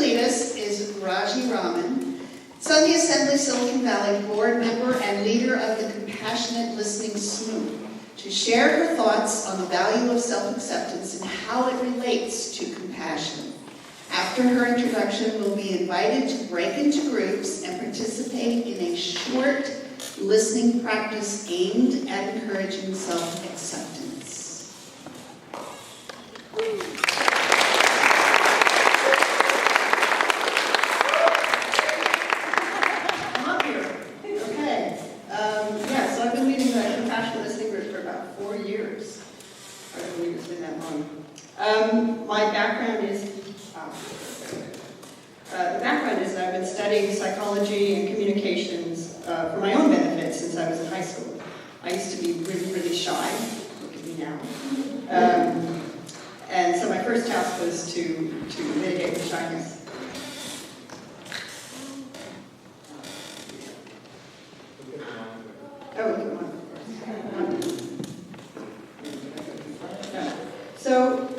lead us is Raji, Sunday Assembly Silicon Valley board member and leader of the Compassionate Listening SMOOP, to share her thoughts on the value of self-acceptance and how it relates to compassion. After her introduction, we'll be invited to break into groups and participate in a short listening practice aimed at encouraging self-acceptance. I'm up here. Okay. So I've been leading the Compassionate Listening Group for about 4 years. I don't believe it's been that long. My background is that I've been studying psychology and communications for my own benefit since I was in high school. I used to be really, really shy. Look at me now. And so my first task was to mitigate the shyness. Oh, come on.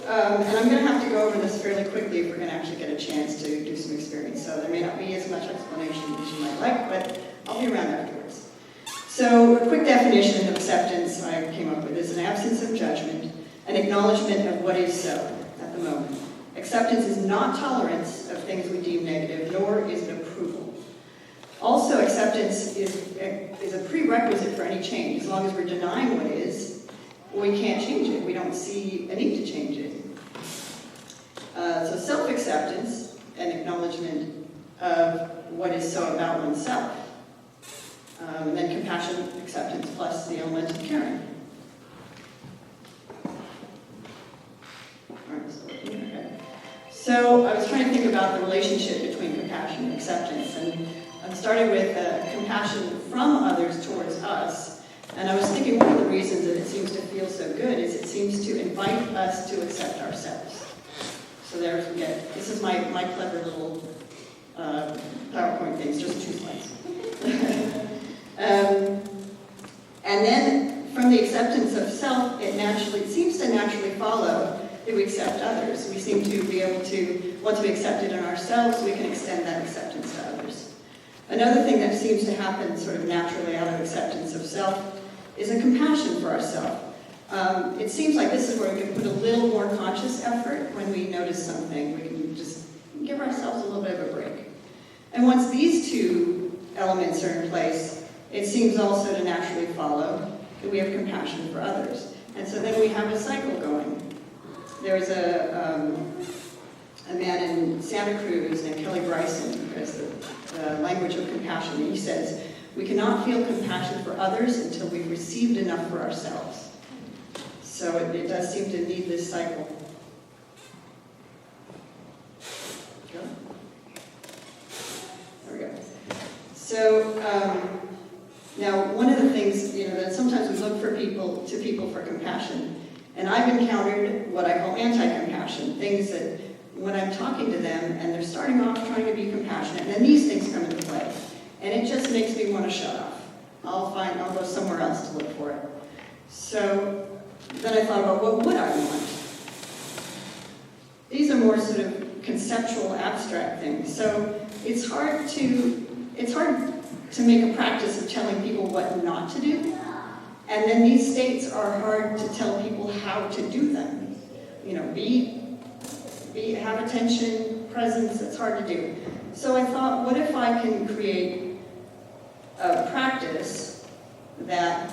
And I'm going to have to go over this fairly quickly if we're going to actually get a chance to do some experience. So there may not be as much explanation as you might like, but I'll be around afterwards. So a quick definition of acceptance I came up with is an absence of judgment, an acknowledgement of what is so at the moment. Acceptance is not tolerance of things we deem negative, nor is it approval. Also, acceptance is a prerequisite for any change. As long as we're denying what is, we can't change it. We don't see a need to change it. So self-acceptance, an acknowledgement of what is so about oneself. And then compassion, acceptance, plus the element of caring. So I was trying to think about the relationship between compassion and acceptance, and I started with compassion from others towards us. And I was thinking one of the reasons that it seems to feel so good is it seems to invite us to accept ourselves. So there we get, this is my clever little PowerPoint thing, it's just 2 slides. And then from the acceptance of self, it seems to naturally follow that we accept others. We seem to be able to, once we accept it in ourselves, we can extend that acceptance to others. Another thing that seems to happen sort of naturally out of acceptance of self is a compassion for ourselves. It seems like this is where we can put a little more conscious effort when we notice something. We can just give ourselves a little bit of a break. And once these 2 elements are in place, it seems also to naturally follow that we have compassion for others. And so then we have a cycle going. There was a man in Santa Cruz named Kelly Bryson, who has the language of compassion, and he says, "We cannot feel compassion for others until we've received enough for ourselves." So it does seem to need this cycle. There we go. So now one of the things, that sometimes we look for people for compassion, and I've encountered what I call anti-compassion, things that when I'm talking to them and they're starting off trying to be compassionate, and then these things come into play, and it just makes me want to shut off. I'll go somewhere else to look for it. So then I thought about what would I want? These are more sort of conceptual, abstract things. So it's hard to make a practice of telling people what not to do. And then these states are hard to tell people how to do them. Have attention, presence, it's hard to do. So I thought, what if I can create a practice that's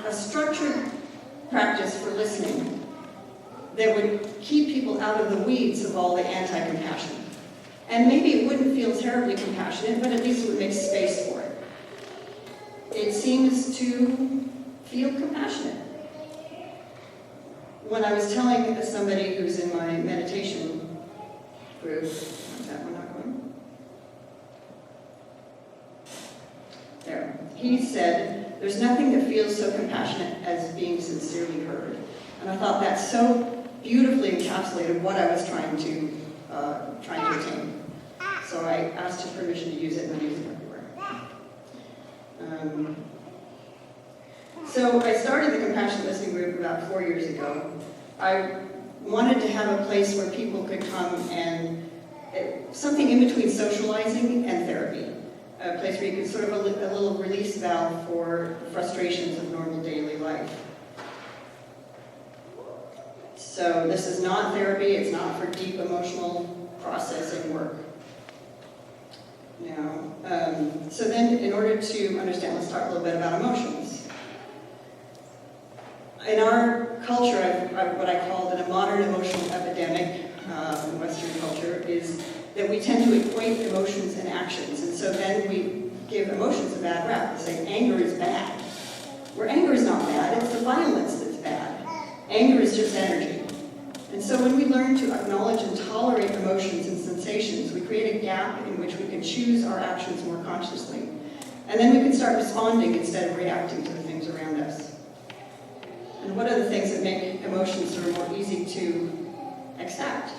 a structured practice for listening that would keep people out of the weeds of all the anti-compassion. And maybe it wouldn't feel terribly compassionate, but at least it would make space for it. It seems to feel compassionate. When I was telling somebody who's in my meditation group, is that one not going? There. He said, "There's nothing that feels so compassionate as being sincerely heard." And I thought that so beautifully encapsulated what I was trying to attain. So I asked his permission to use it, and I use it everywhere. So I started the Compassionate Listening Group about 4 years ago. I wanted to have a place where people could come and, something in between socializing and therapy. A place where you could sort of a little release valve for frustrations of normal daily life. So this is not therapy, it's not for deep emotional processing work. Now, so then in order to understand, let's talk a little bit about emotions. In our culture, what I call a modern emotional epidemic in Western culture is that we tend to equate emotions and actions. And so then we give emotions a bad rap. We say anger is bad. Where anger is not bad, it's the violence that's bad. Anger is just energy. And so when we learn to acknowledge and tolerate emotions and sensations, we create a gap in which we can choose our actions more consciously. And then we can start responding instead of reacting to the things around us. And what are the things that make emotions sort of more easy to accept?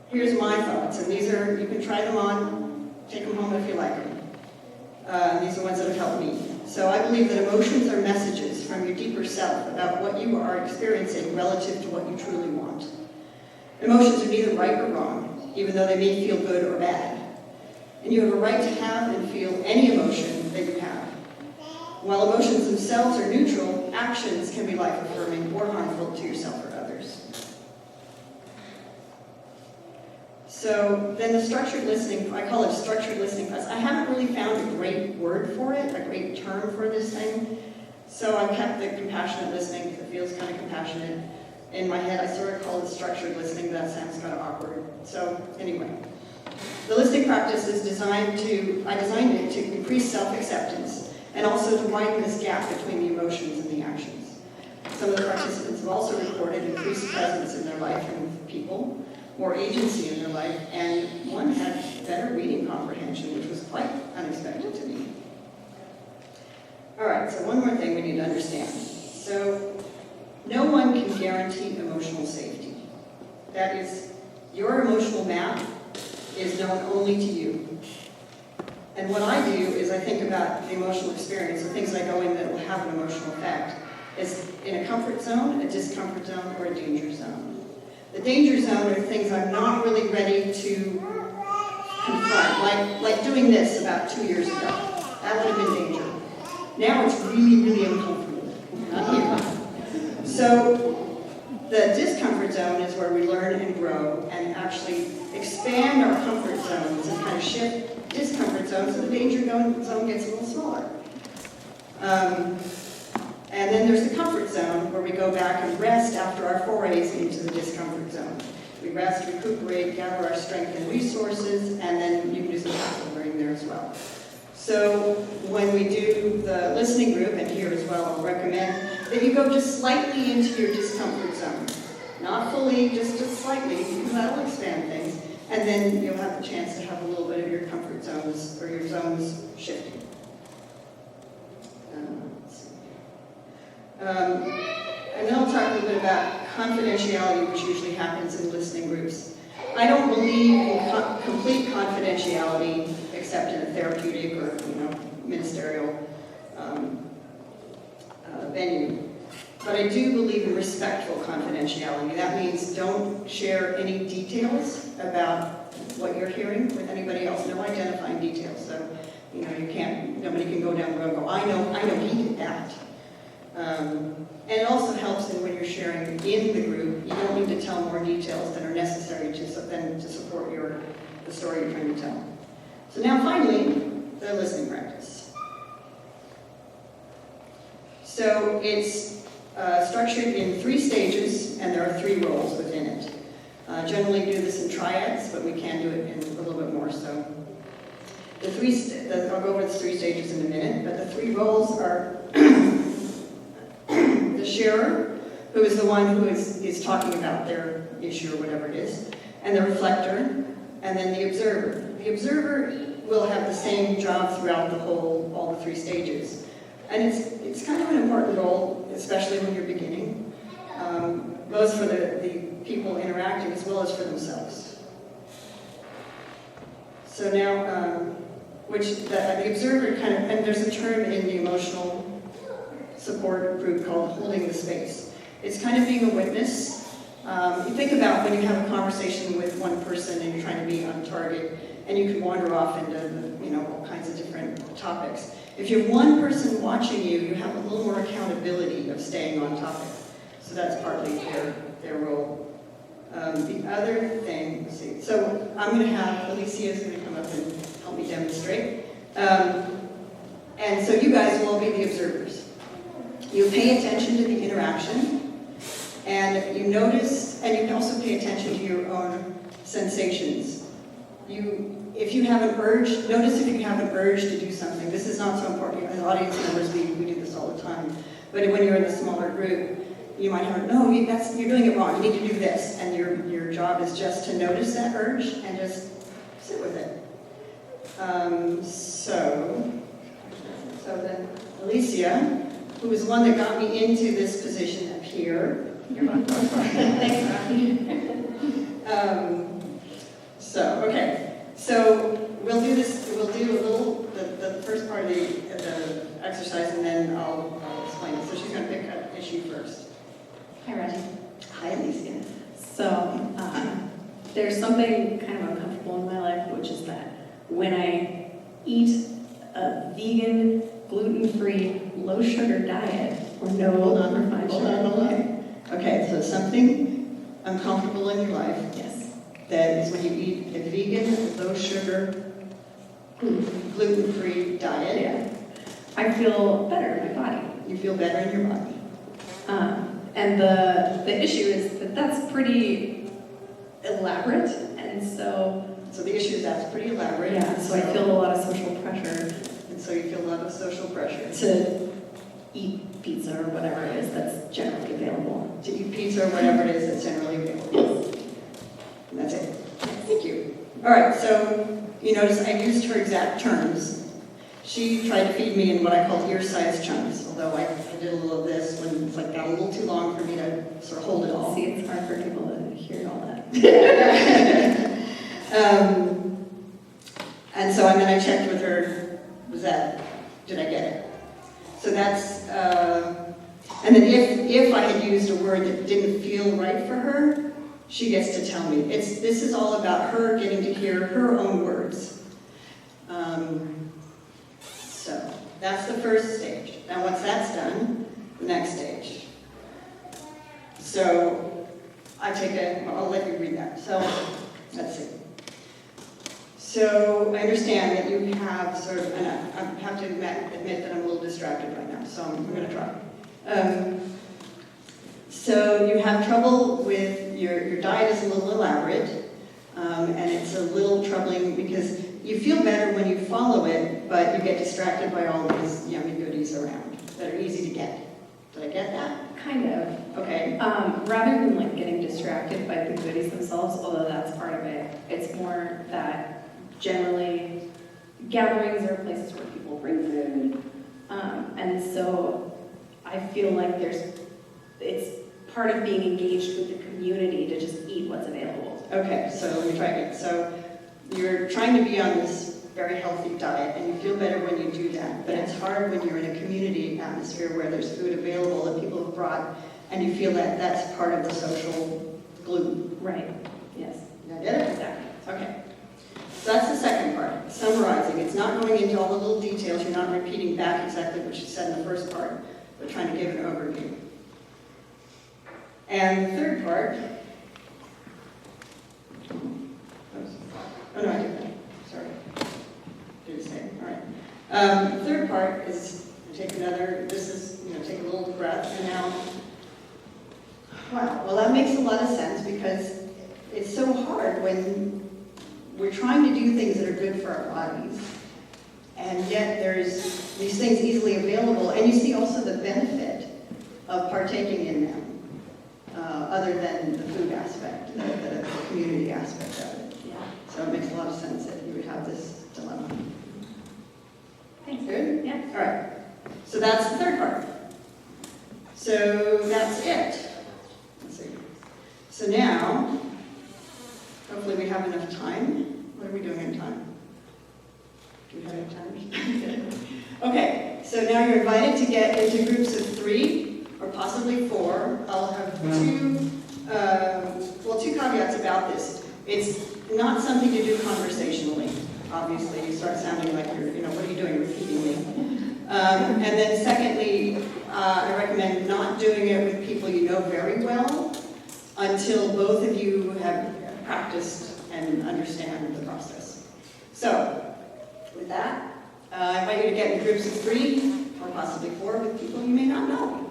Here's my thoughts, and these are, you can try them on, take them home if you like them. These are ones that have helped me. So I believe that emotions are messages from your deeper self about what you are experiencing relative to what you truly want. Emotions are neither right or wrong, even though they may feel good or bad. And you have a right to have and feel any emotion that you have. While emotions themselves are neutral, actions can be life-affirming or harmful to yourself or others. So then the structured listening, I call it a structured listening process. I haven't really found a great word for it, a great term for this thing. So I kept the compassionate listening because it feels kind of compassionate. In my head, I sort of call it structured listening, but that sounds kind of awkward. So anyway, the listening practice is I designed it to increase self-acceptance and also to widen this gap between the emotions and the actions. Some of the participants have also reported increased presence in their life and people, more agency in their life, and one had better reading comprehension, which was quite unexpected to me. All right, so one more thing we need to understand. So no one can guarantee emotional safety. That is, your emotional map is known only to you. And what I do is I think about the emotional experience, the things I go in that will have an emotional effect, is in a comfort zone, a discomfort zone, or a danger zone. The danger zone are things I'm not really ready to confront, like doing this about 2 years ago. That would have been danger. Now it's really, really uncomfortable. Not here. So the discomfort zone is where we learn and grow and actually expand our comfort zones and kind of shift discomfort zones so the danger zone gets a little smaller. And then there's the comfort zone, where we go back and rest after our forays into the discomfort zone. We rest, recuperate, gather our strength and resources, and then you can do some passive learning there as well. So when we do the listening group, and here as well, I'll recommend that you go just slightly into your discomfort zone. Not fully, just slightly, because that'll expand things. And then you'll have the chance to have a little bit of your comfort zones, or your zones shifting. And then I'll talk a little bit about confidentiality, which usually happens in listening groups. I don't believe in complete confidentiality, except in a therapeutic or ministerial venue. But I do believe in respectful confidentiality. That means don't share any details about what you're hearing with anybody else. No identifying details. So nobody can go down the road and go, I know he did that. And it also helps in when you're sharing in the group, you don't need to tell more details that are necessary to support the story you're trying to tell. So now finally, the listening practice. So it's structured in 3 stages, and there are 3 roles within it. Generally do this in triads, but we can do it in a little bit more. So I'll go over the 3 stages in a minute, but the 3 roles are the sharer, who is the one who is talking about their issue or whatever it is, and the reflector, and then the observer. The observer will have the same job throughout all the 3 stages. And it's kind of an important role, especially when you're beginning, both for the people interacting as well as for themselves. So now, the observer and there's a term in the emotional support group called holding the space. It's kind of being a witness. You think about when you have a conversation with one person and you're trying to be on target, and you can wander off into all kinds of different topics. If you have one person watching you, you have a little more accountability of staying on topic. So that's partly their role. The other thing, let's see. So I'm going to have Alicia is going to come up and help me demonstrate. And so you guys will all be the observers. You pay attention to the interaction, and you notice, and you can also pay attention to your own sensations. If you have an urge, notice if you have an urge to do something. This is not so important. As audience members, we do this all the time. But when you're in a smaller group, you might have, no, you're doing it wrong. You need to do this. And your job is just to notice that urge and just sit with it. So then Alicia, who was the one that got me into this position up here. You're welcome. Thanks, Raji. Okay. So we'll do this. We'll do a little the first part of the exercise, and then I'll explain it. So she's going to pick an issue first. Hi, Raji. Hi, Alicia. So there's something kind of uncomfortable in my life, which is that when I eat a vegan, gluten-free, low-sugar diet, or no refined sugar. Hold on. Okay, so something uncomfortable in your life. Yes. That is when you eat a vegan, low-sugar, gluten-free diet. Yeah. I feel better in my body. You feel better in your body. And the issue is that that's pretty elaborate, and so... So the issue is that's pretty elaborate. Yeah, so I feel a lot of social pressure. And so you feel a lot of social pressure. To eat pizza or whatever it is that's generally available. To eat pizza or whatever it is that's generally available. And that's it. Thank you. All right, so you notice I used her exact terms. She tried to feed me in what I call ear-sized chunks, although I did a little of this when it's like got a little too long for me to sort of hold it all. See, it's hard for people to hear all that. And so then I checked with her, did I get it? So that's, and then if I had used a word that didn't feel right for her, she gets to tell me. This is all about her getting to hear her own words. So that's the first stage. Now once that's done, the next stage. So I'll let you read that. So let's see. So I understand that you have sort of, and I have to admit that I'm a little distracted right now, so I'm going to try. So you have trouble with your diet is a little elaborate, and it's a little troubling because you feel better when you follow it, but you get distracted by all these yummy goodies around that are easy to get. Did I get that? Kind of. Okay. Rather than like getting distracted by the goodies themselves, although that's part of it, it's more that generally gatherings are places where people bring food, and so I feel like it's part of being engaged with the community to just eat what's available. Okay, so let me try again. So you're trying to be on this very healthy diet, and you feel better when you do that, but it's hard when you're in a community atmosphere where there's food available that people have brought, and you feel that that's part of the social glue. Right, yes. Did I get it? Exactly. Okay. So that's the second part, summarizing. It's not going into all the little details. You're not repeating back exactly what you said in the first part, but trying to give an overview. And the third part, oh no, I did that. Sorry. Do the same. All right. The third part is take a little breath, and now, wow, well that makes a lot of sense because it's so hard when we're trying to do things that are good for our bodies, and yet there's these things easily available, and you see also the benefit of partaking in them. Other than the food aspect, the community aspect of it. Yeah. So it makes a lot of sense that you would have this dilemma. Thanks. Good? Yeah. All right. So that's the third part. So that's it. Let's see. So now, hopefully we have enough time. What are we doing in time? Do we have enough time? Okay. So now you're invited to get into groups of 3 or possibly 4. I'll have two caveats about this. It's not something to do conversationally. Obviously, you start sounding like you're, what are you doing repeating me? And then secondly, I recommend not doing it with people you know very well until both of you have practiced and understand the process. So, with that, I invite you to get in groups of 3 or possibly 4 with people you may not know.